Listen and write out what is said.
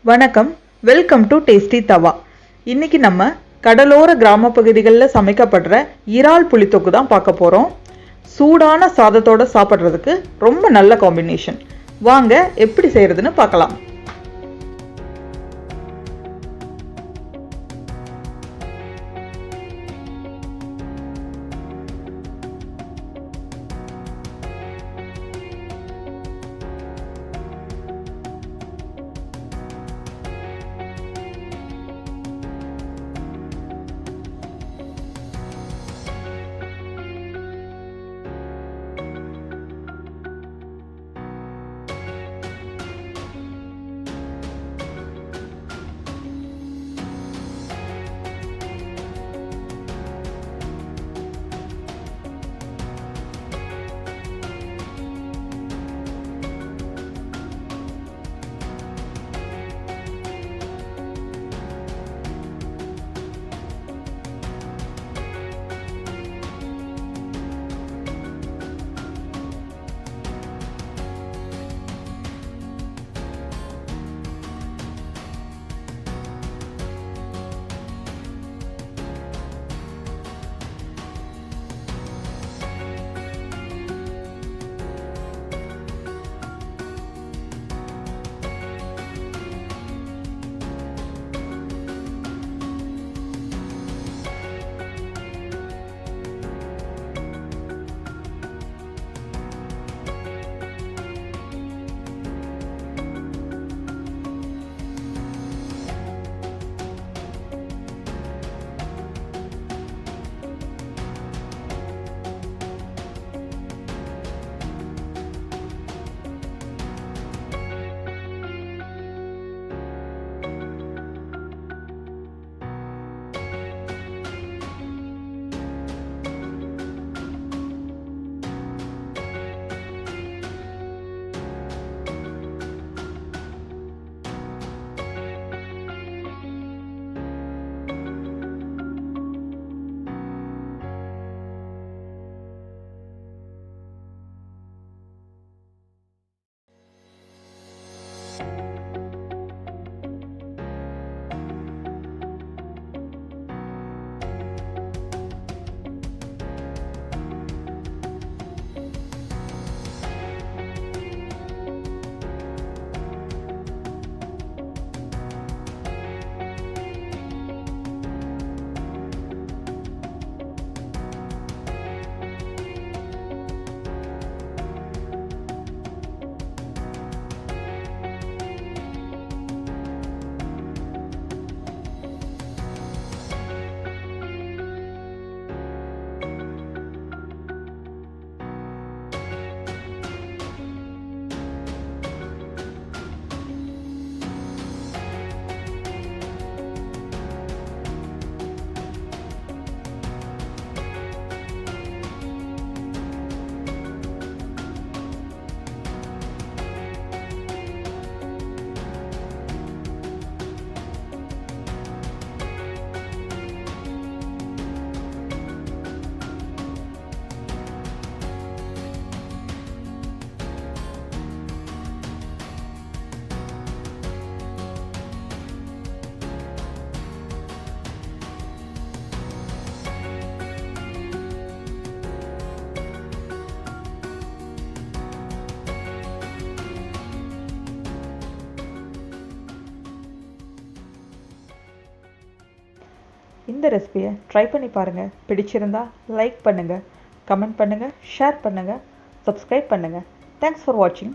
வணக்கம், welcome to tasty தவா. இன்னைக்கு நம்ம கடலோர கிராம பகுதிகளில் சமைக்கப்படுற இறால் புளித்தொக்கு தான் பார்க்க போகிறோம். சூடான சாதத்தோட சாப்பிட்றதுக்கு ரொம்ப நல்ல காம்பினேஷன். வாங்க எப்படி செய்யறதுன்னு பார்க்கலாம். இந்த ரெசிபியை ட்ரை பண்ணி பாருங்கள். பிடிச்சிருந்தா லைக் பண்ணுங்கள், கமெண்ட் பண்ணுங்கள், ஷேர் பண்ணுங்கள், சப்ஸ்கிரைப் பண்ணுங்கள். தேங்க்ஸ் ஃபார் வாட்சிங்.